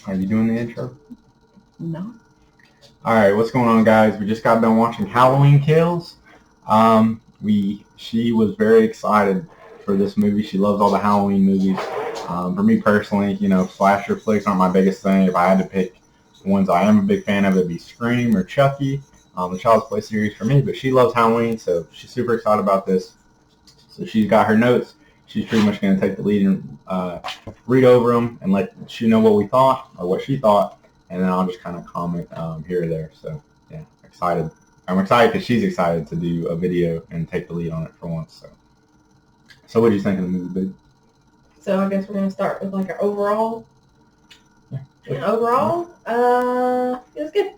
Are you doing the intro? No. Alright, what's going on, guys? We just got done watching Halloween Kills. She was very excited for this movie. She loves all the Halloween movies. For me personally, slasher flicks aren't my biggest thing. If I had to pick ones I am a big fan of, it'd be Scream or Chucky, the Child's Play series for me. But she loves Halloween, so she's super excited about this. So she's got her notes. She's pretty much going to take the lead and read over them and let you know what we thought or what she thought, and then I'll just kind of comment here or there. So yeah, excited. I'm excited because she's excited to do a video and take the lead on it for once. So what do you think of the movie, Big? So I guess we're gonna start with like our overall. Yeah. And overall, it was good.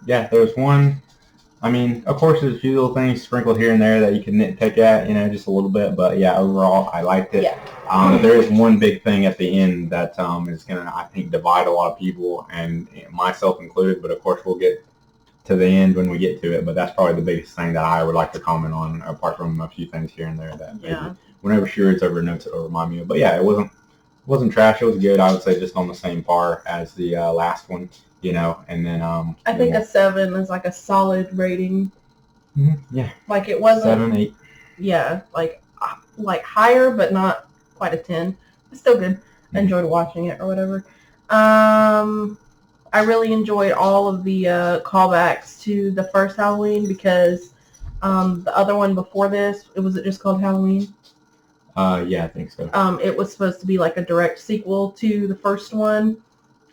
Yeah, there was one. I mean, of course, there's a few little things sprinkled here and there that you can nitpick at, just a little bit. But yeah, overall, I liked it. Yeah. There is one big thing at the end that is going to, I think, divide a lot of people, and myself included. But of course, we'll get to the end when we get to it. But that's probably the biggest thing that I would like to comment on, apart from a few things here and there that maybe whenever she reads over notes, it'll remind me of. But yeah, it wasn't trash. It was good. I would say just on the same par as the last one. And then I think a 7 is like a solid rating. Yeah. Like it wasn't 7, 8. Yeah, like higher, but not quite a 10. It's still good. I enjoyed watching it or whatever. I really enjoyed all of the callbacks to the first Halloween because the other one before this, was it just called Halloween? Yeah, I think so. It was supposed to be like a direct sequel to the first one.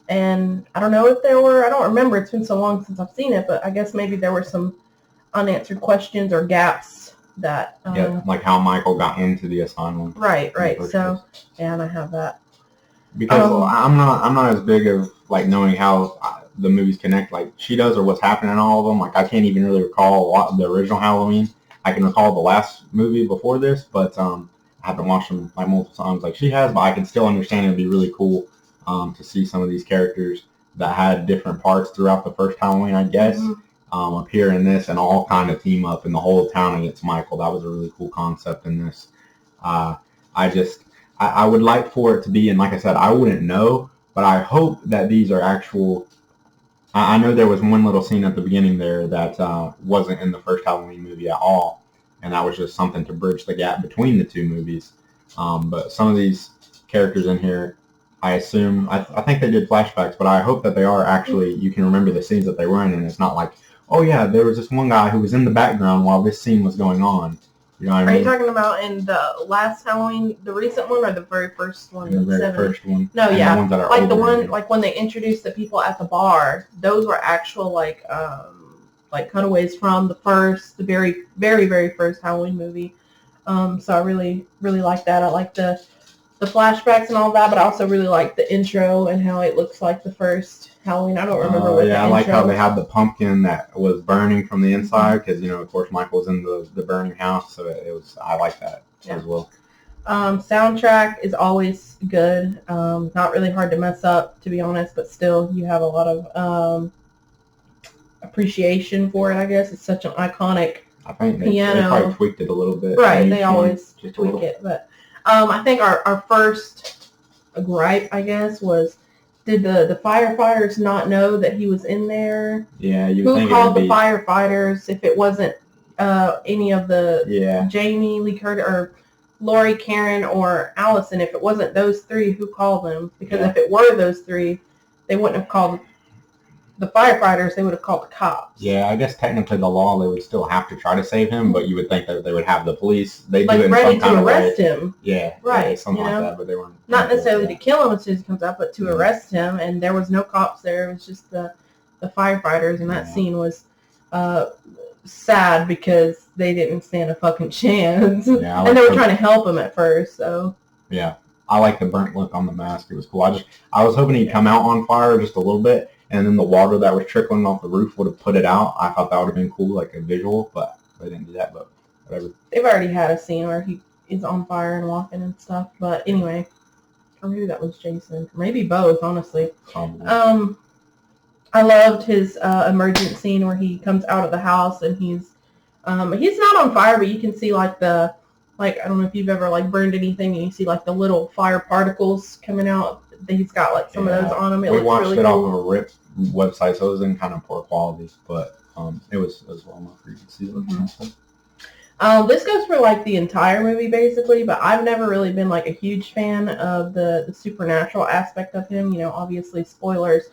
And I don't know if there were, I don't remember, it's been so long since I've seen it, but I guess maybe there were some unanswered questions or gaps that... like how Michael got into the asylum. Right. So, and I have that. Because I'm not as big of, like, knowing how the movies connect like she does or what's happening in all of them. Like, I can't even really recall a lot of the original Halloween. I can recall the last movie before this, but I haven't watched them, like, multiple times like she has, but I can still understand it would be really cool to see some of these characters that had different parts throughout the first Halloween, I guess, appear in this and all kind of team up in the whole town against Michael. That was a really cool concept in this. I would like for it to be, and like I said, I wouldn't know, but I hope that these are actual. I know there was one little scene at the beginning there that wasn't in the first Halloween movie at all, and that was just something to bridge the gap between the two movies. But some of these characters in here, I assume, I think they did flashbacks, but I hope that they are actually, you can remember the scenes that they were in, and it's not like, oh yeah, there was this one guy who was in the background while this scene was going on. You know what I mean? Are you talking about in the last Halloween, the recent one, or the very first one? The very first one. No, and yeah. The ones that are like the older. one, like when they introduced the people at the bar, those were actual like cutaways from the very, very, very first Halloween movie. So I really, really like that. I like the flashbacks and all that, but I also really like the intro and how it looks like the first Halloween. I don't remember what the I like how they had the pumpkin that was burning from the inside because, of course, Michael's in the burning house, so I like that as well. Soundtrack is always good. Not really hard to mess up, to be honest, but still you have a lot of appreciation for it, I guess. It's such an iconic I think they piano. probably tweaked it a little bit. Right, they always tweak it, but I think our first gripe, I guess, was did the firefighters not know that he was in there? Yeah, who called the firefighters if it wasn't any of the Jamie Lee Curtis or Laurie, Karen, or Allison? If it wasn't those three, who called them? Because if it were those three, they wouldn't have called the firefighters, they would have called the cops. Yeah, I guess technically the law, they would still have to try to save him, but you would think that they would have the police. They like do it in ready some kind to of arrest way. him. Yeah, right. Something like that, but they weren't. Not necessarily to kill him as soon as he comes up, but to arrest him. And there was no cops there. It was just the firefighters, and that scene was sad because they didn't stand a fucking chance. Yeah, and they were trying to help him at first. So yeah, I like the burnt look on the mask. It was cool. I was hoping he'd come out on fire just a little bit, and then the water that was trickling off the roof would have put it out. I thought that would have been cool, like a visual, but they didn't do that. But whatever. They've already had a scene where he is on fire and walking and stuff. But anyway, or maybe that was Jason. Maybe both, honestly. Probably. I loved his emergent scene where he comes out of the house and he's not on fire, but you can see I don't know if you've ever like burned anything and you see like the little fire particles coming out he's got like some of those on him. It we looks watched really it cool. off of a RIP website, so it was in kind of poor quality, but it was well enough for you to see it. This goes for like the entire movie basically, but I've never really been like a huge fan of the supernatural aspect of him. You know, obviously spoilers,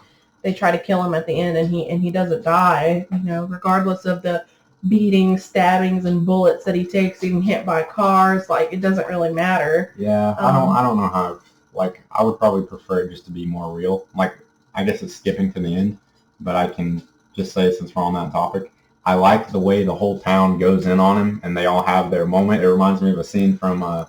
they try to kill him at the end and he doesn't die, you know, regardless of the beatings, stabbings, and bullets that he takes, being hit by cars, like it doesn't really matter. Yeah, I don't know how, like, I would probably prefer it just to be more real. Like, I guess it's skipping to the end, but I can just say, since we're on that topic, I like the way the whole town goes in on him and they all have their moment. It reminds me of a scene from,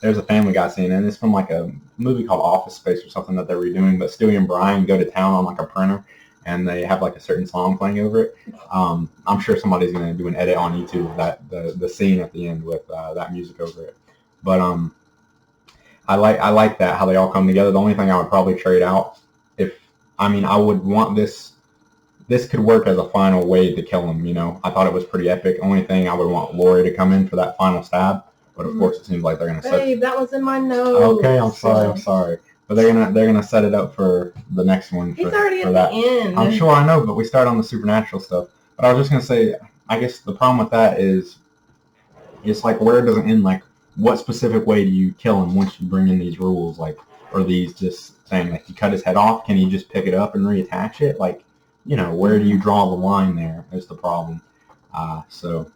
there's a Family Guy scene, and it's from like a movie called Office Space or something that they're redoing, but Stewie and Brian go to town on like a printer and they have like a certain song playing over it. I'm sure somebody's going to do an edit on YouTube of that, the scene at the end with that music over it. But I like that, how they all come together. The only thing I would probably trade out, I would want this could work as a final way to kill him, you know. I thought it was pretty epic. Only thing, I would want Laurie to come in for that final stab, but of course it seems like they're going to set... Babe, that was in my notes. Okay, I'm sorry. But they're gonna set it up for the next one. He's already at that. the end. I'm sure, I know, but we start on the supernatural stuff. But I was just gonna say, I guess the problem with that is, it's like, where does it end? Like, what specific way do you kill him once you bring in these rules, like, or these just saying, like, you cut his head off? Can you just pick it up and reattach it? Like, you know, where do you draw the line there is the problem. So,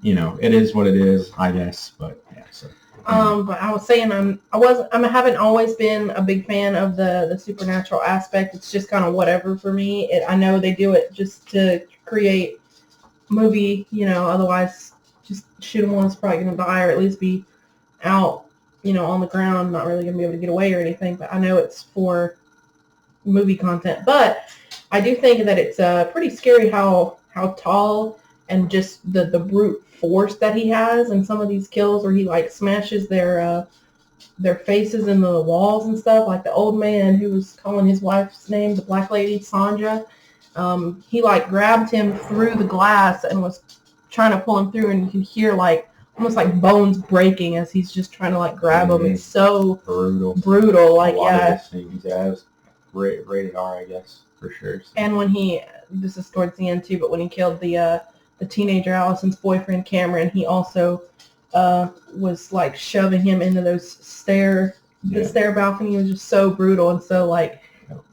you know, it is what it is, I guess. But yeah, so. But I was saying I haven't always been a big fan of the supernatural aspect. It's just kind of whatever for me. I know they do it just to create movie, you know, otherwise just shoot him once, probably going to die, or at least be out, you know, on the ground, not really going to be able to get away or anything. But I know it's for movie content. But I do think that it's pretty scary how tall and just the brute force that he has in some of these kills, where he like smashes their faces in the walls and stuff. Like the old man who was calling his wife's name, the black lady Sandra, he like grabbed him through the glass and was trying to pull him through, and you can hear like almost like bones breaking as he's just trying to like grab him. It's so brutal. Like, yeah, it was rated R, I guess, for sure. So. And when this is towards the end too, but when he killed the teenager Allison's boyfriend Cameron, he also was like shoving him into those the stair balcony. It was just so brutal and so like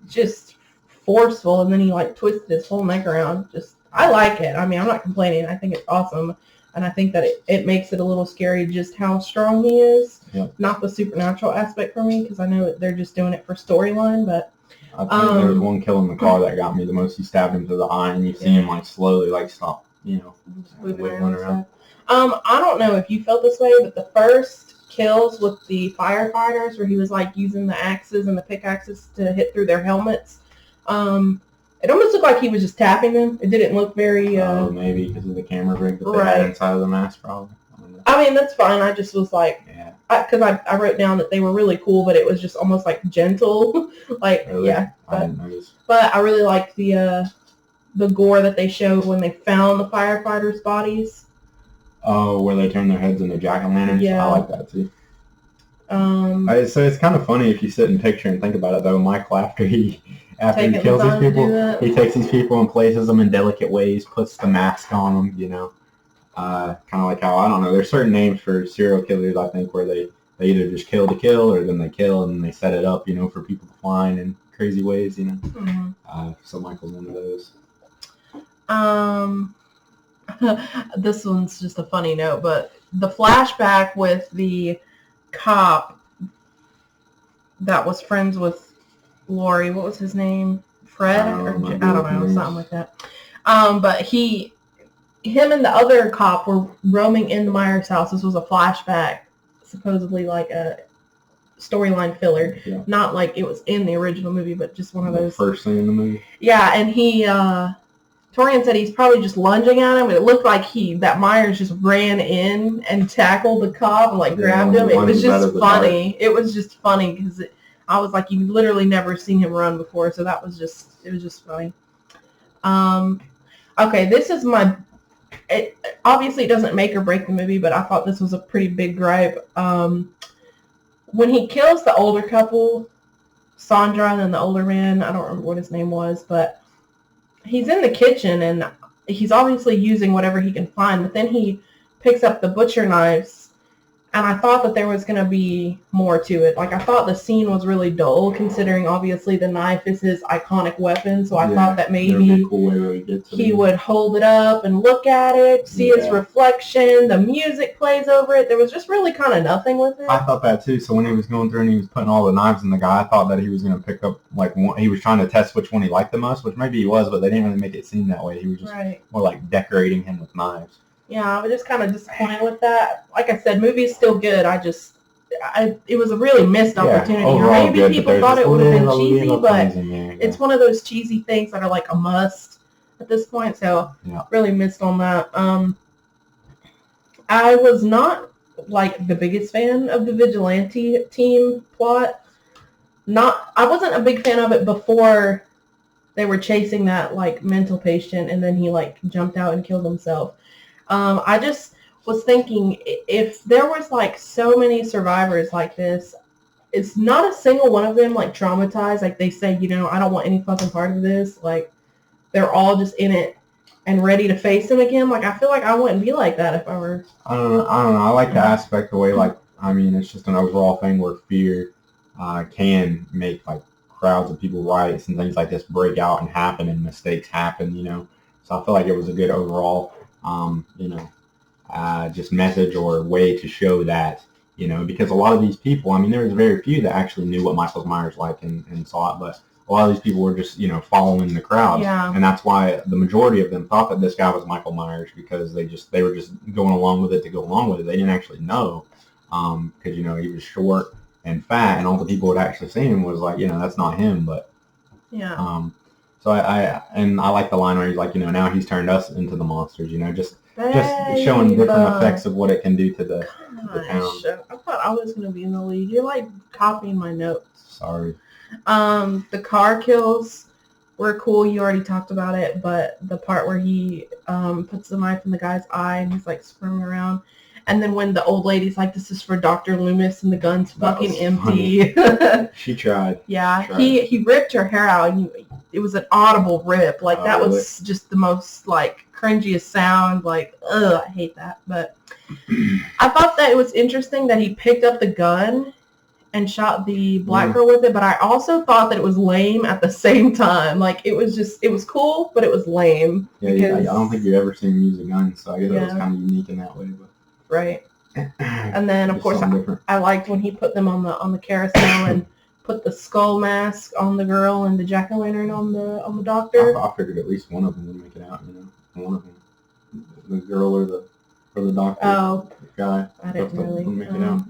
just forceful, and then he like twisted his whole neck around. Just, I like it. I mean, I'm not complaining. I think it's awesome, and I think that it makes it a little scary just how strong he is. Not the supernatural aspect for me, because I know they're just doing it for storyline, but I think there was one kill in the car that got me the most. He stabbed him to the eye, and you see him like slowly like stop, you know, wiggling around. I don't know if you felt this way, but the first kills with the firefighters, where he was like using the axes and the pickaxes to hit through their helmets, it almost looked like he was just tapping them. It didn't look very... maybe because of the camera rig that they had inside of the mask, probably. I mean, that's fine. I just was like... Yeah. Because I wrote down that they were really cool, but it was just almost like gentle. Like, really? Yeah. I didn't notice. But I really liked the gore that they showed when they found the firefighters' bodies. Oh, where they turn their heads into jack-o'-lanterns? Yeah. I like that, too. So it's kind of funny if you sit and picture and think about it, though. Michael, after he kills these people, he takes these people and places them in delicate ways, puts the mask on them, you know. Kind of like how, I don't know, there's certain names for serial killers, I think, where they either just kill to kill, or then they kill and then they set it up, you know, for people to find in crazy ways, you know. Mm-hmm. So Michael's one of those. This one's just a funny note, but the flashback with the cop that was friends with Laurie, what was his name? Fred? I don't know, something like that. But him and the other cop were roaming in the Myers house. This was a flashback, supposedly like a storyline filler. Yeah. Not like it was in the original movie, but just one of those. First thing in the movie? Yeah, and Torian said he's probably just lunging at him, but it looked like that Myers just ran in and tackled the cop and like grabbed him. It was just funny. It was just funny because I was like, you've literally never seen him run before, so it was just funny. Okay, this is obviously it doesn't make or break the movie, but I thought this was a pretty big gripe. When he kills the older couple, Sandra and then the older man, I don't remember what his name was, but he's in the kitchen and he's obviously using whatever he can find, but then he picks up the butcher knives, and I thought that there was going to be more to it. Like, I thought the scene was really dull, considering obviously the knife is his iconic weapon, so I thought that maybe he would hold it up and look at it, see his reflection, the music plays over it. There was just really kind of nothing with it. I thought that too, so when he was going through and he was putting all the knives in the guy, I thought that he was going to pick up, like, one, he was trying to test which one he liked the most, which maybe he was, but they didn't really make it seem that way. He was just more like decorating him with knives. Yeah, I was just kind of disappointed with that. Like I said, movie is still good. It was a really missed opportunity. Overall maybe people thought it would have been cheesy, but it's one of those cheesy things that are like a must at this point. So really missed on that. I was not like the biggest fan of the vigilante team plot. I wasn't a big fan of it before they were chasing that like mental patient, and then he like jumped out and killed himself. I just was thinking, if there was like so many survivors like this, it's not a single one of them like traumatized. Like they say, I don't want any fucking part of this. Like they're all just in it and ready to face him again. Like I feel like I wouldn't be like that if I were. I don't know. I like the aspect the way it's just an overall thing where fear can make like crowds of people riots and things like this break out and happen and mistakes happen. So I feel like it was a good overall. Just message or way to show that, because a lot of these people, there was very few that actually knew what Michael Myers like and saw it, but a lot of these people were just, following the crowd. Yeah. And that's why the majority of them thought that this guy was Michael Myers, because they were just going along with it to go along with it. They didn't actually know, because, he was short and fat, and all the people had actually seen him was like, that's not him, but yeah. So I like the line where he's like, now he's turned us into the monsters, just showing different effects of what it can do to the town. I thought I was going to be in the lead. You're like copying my notes. Sorry. The car kills were cool. You already talked about it, but the part where he puts the knife in the guy's eye and he's like squirming around. And then when the old lady's like, this is for Dr. Loomis, and the gun's fucking empty. She tried. Yeah, he ripped her hair out, and it was an audible rip. Like, that was just the most, like, cringiest sound. Like, ugh, I hate that. But I thought that it was interesting that he picked up the gun and shot the black girl with it, but I also thought that it was lame at the same time. Like, it was cool, but it was lame. Yeah, I don't think you've ever seen him use a gun, so I guess it was kind of unique in that way, but. Right. And then, of course, I liked when he put them on the carousel and put the skull mask on the girl and the jack-o'-lantern on the doctor. I figured at least one of them would make it out, one of them. The girl or the doctor. Oh. The guy. I didn't really. Make it out.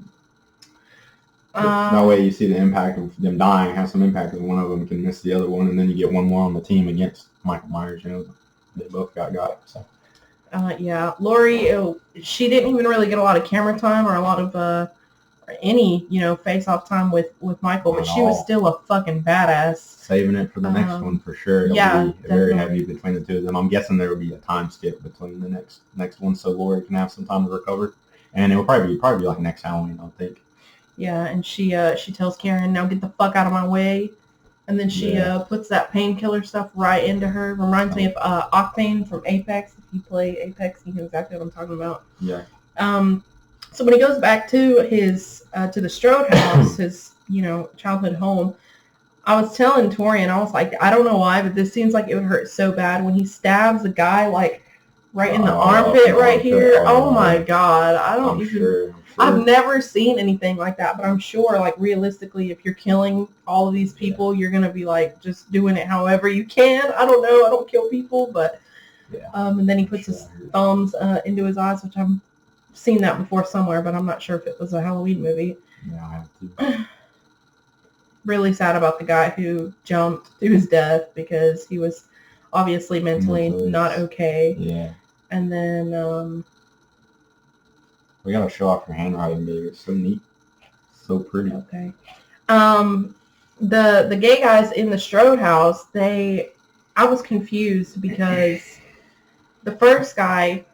That way you see the impact of them dying, have some impact because one of them can miss the other one, and then you get one more on the team against Michael Myers, They both got so. Yeah, Laurie, she didn't even really get a lot of camera time or a lot of any, face-off time with Michael, but she was still a fucking badass. Saving it for the next one for sure. It'll be very heavy between the two of them. I'm guessing there will be a time skip between the next one, so Laurie can have some time to recover, and it will probably be like next Halloween, I think. Yeah, and she tells Karen, now get the fuck out of my way. And then she puts that painkiller stuff right into her. Reminds me of Octane from Apex. If you play Apex, you know exactly what I'm talking about. Yeah. So when he goes back to his to the Strode house, his childhood home, I was telling Torian, I was like, I don't know why, but this seems like it would hurt so bad when he stabs a guy like right in the armpit right here. Oh my god, I've never seen anything like that, but I'm sure, like, realistically, if you're killing all of these people, you're going to be, like, just doing it however you can. I don't know. I don't kill people, but, and then he puts his thumbs into his eyes, which I've seen that before somewhere, but I'm not sure if it was a Halloween movie. Yeah, I have to. Really sad about the guy who jumped to his death because he was obviously mentally not okay. Yeah. And then, we gotta show off your handwriting, baby. It's so neat. So pretty. Okay. The gay guys in the Strode house, I was confused because the first guy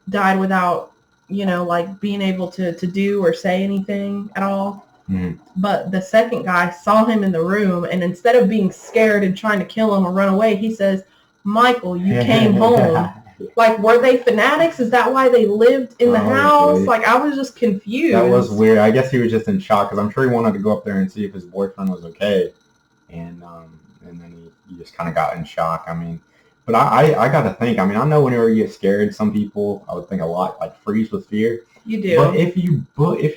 died without, like being able to do or say anything at all. Mhm. But the second guy saw him in the room, and instead of being scared and trying to kill him or run away, he says, "Michael, you came home." Like, were they fanatics? Is that why they lived in the house? Like, I was just confused. That was weird. I guess he was just in shock because I'm sure he wanted to go up there and see if his boyfriend was okay, and then he just kind of got in shock. I mean, but I got to think. I mean, I know whenever you get scared, some people I would think a lot like freeze with fear. You do. But if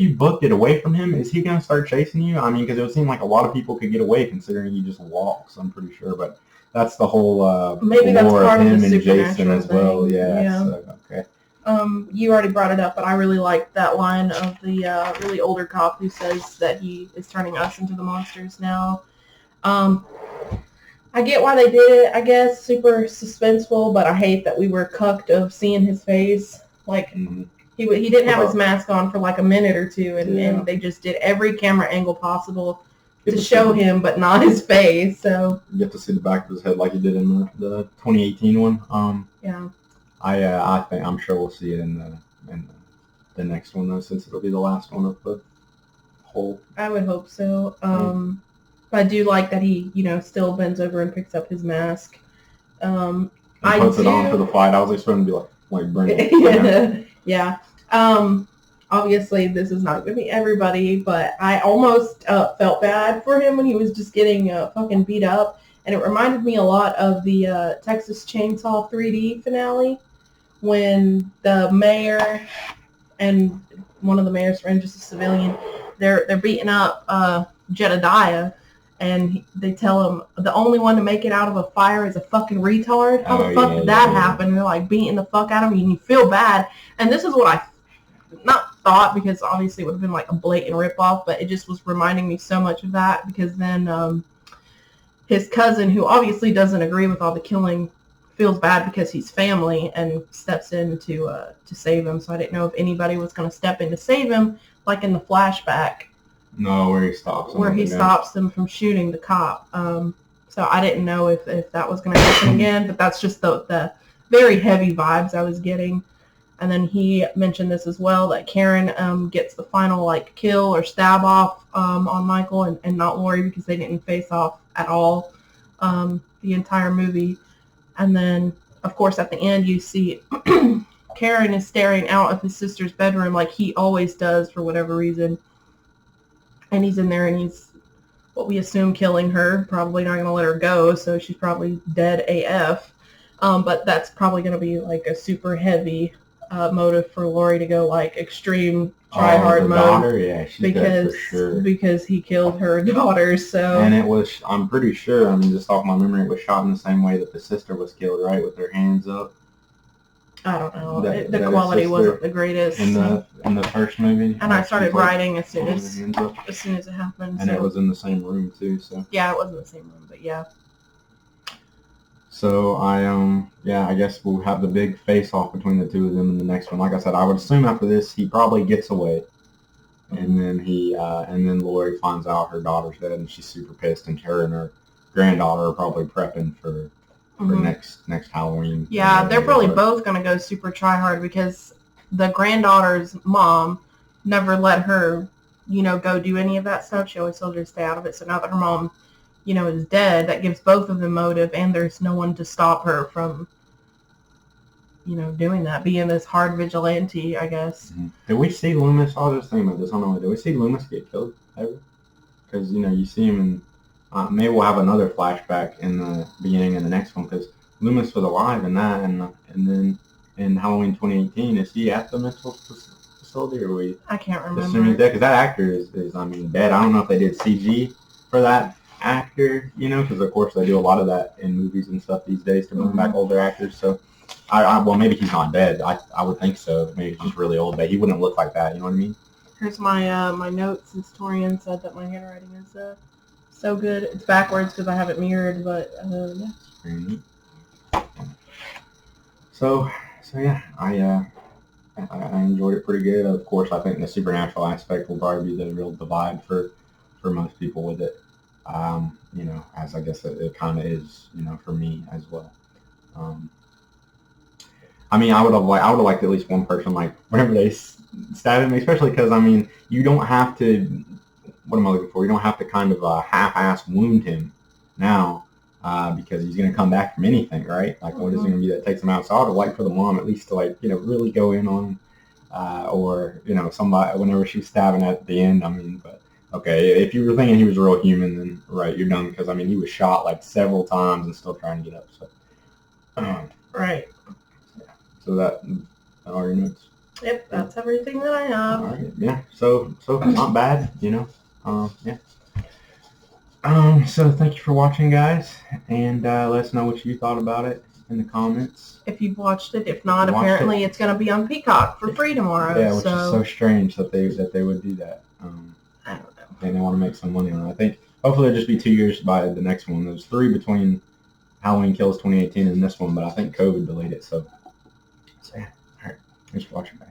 you booked it away from him, is he gonna start chasing you? I mean, because it would seem like a lot of people could get away considering he just walks. I'm pretty sure, but that's the whole maybe that's lore part of him of the and Jason as well. thing. Yeah. So, okay. You already brought it up, but I really like that line of the really older cop who says that he is turning us into the monsters now. I get why they did it, I guess, super suspenseful, but I hate that we were cucked of seeing his face. Like, he didn't have his mask on for like a minute or two, and they just did every camera angle possible to show him, but not his face. So you get to see the back of his head like he did in the 2018 one. Yeah. I think I'm sure we'll see it in the next one though, since it'll be the last one of the whole. I would hope so. But I do like that he, still bends over and picks up his mask. And puts it on for the fight. I was expecting to be like bring Yeah. Obviously, this is not going to be everybody, but I almost felt bad for him when he was just getting fucking beat up. And it reminded me a lot of the Texas Chainsaw 3D finale when the mayor and one of the mayor's friends, just a civilian, they're beating up Jedediah, and they tell him the only one to make it out of a fire is a fucking retard. How the fuck did that happen? They're like beating the fuck out of him, and you feel bad. And this is what I not thought, because obviously it would have been like a blatant ripoff, but it just was reminding me so much of that, because then his cousin, who obviously doesn't agree with all the killing, feels bad because he's family and steps in to save him. So I didn't know if anybody was going to step in to save him, like in the flashback. No, where he stops him. Where he stops them from shooting the cop. So I didn't know if that was going to happen again, but that's just the very heavy vibes I was getting. And then he mentioned this as well, that Karen gets the final kill or stab off on Michael and not Laurie, because they didn't face off at all the entire movie. And then, of course, at the end you see Karen is staring out of his sister's bedroom like he always does for whatever reason. And he's in there and he's, what we assume, killing her. Probably not going to let her go, so she's probably dead AF. But that's probably going to be a super heavy motive for Laurie to go extreme try hard mode. Daughter? Yeah, she's dead for sure. Because he killed her daughter. So. And it was, I'm pretty sure, I mean, just off my memory, it was shot in the same way that the sister was killed, right, with her hands up. I don't know. The quality wasn't the greatest. In the first movie. And I started writing as soon as it happened. And it was in the same room too. So. Yeah, it was in the same room, but yeah. So I guess we'll have the big face-off between the two of them in the next one. Like I said, I would assume after this he probably gets away, and then then Laurie finds out her daughter's dead, and she's super pissed, and her and her granddaughter are probably prepping for next Halloween. Yeah, they're probably both gonna go super try hard, because the granddaughter's mom never let her, go do any of that stuff. She always told her to stay out of it. So now that her mom, is dead, that gives both of them motive, and there's no one to stop her from, doing that, being this hard vigilante, I guess. Mm-hmm. Did we see Loomis? I was just thinking about this. I don't know. Did we see Loomis get killed ever? Because, you see him in... maybe we'll have another flashback in the beginning of the next one, because Loomis was alive in that, and then in Halloween 2018, is he at the mental facility, or we? I can't remember. Assuming he's dead, because that actor is dead. I don't know if they did CG for that actor, because of course they do a lot of that in movies and stuff these days to bring back older actors. So, well, maybe he's not dead. I would think so. Maybe he's just really old, but he wouldn't look like that. You know what I mean? Here's my my notes. Since Torian said that my handwriting is so good. It's backwards because I have it mirrored, but yeah. Very neat. So yeah, I enjoyed it pretty good. Of course, I think the supernatural aspect will probably be the real divide for most people with it. As I guess it kind of is, for me as well. I mean, I would have liked at least one person, whenever they stabbed me, especially because, you don't have to, what am I looking for? You don't have to kind of half-ass wound him now because he's going to come back from anything, right? Like, what is it going to be that takes him out? So I would like for the mom at least to, like, really go in on him. Or, somebody, whenever she was stabbing at the end, I mean, but, okay, if you were thinking he was a real human, then, right, you're done, because, I mean, he was shot, like, several times and still trying to get up, so. Right. Yeah. So that, all your notes? Yep, that's everything that I have. All right, yeah, so not bad, yeah. So thank you for watching, guys, and let us know what you thought about it in the comments. If you've watched it, if not, apparently it's going to be on Peacock for free tomorrow. Yeah, which is so strange that they would do that. I don't know. And they want to make some money on it. I think hopefully it'll just be 2 years by the next one. There's 3 between Halloween Kills 2018 and this one, but I think COVID delayed it. So yeah. All right. Thanks for watching, guys.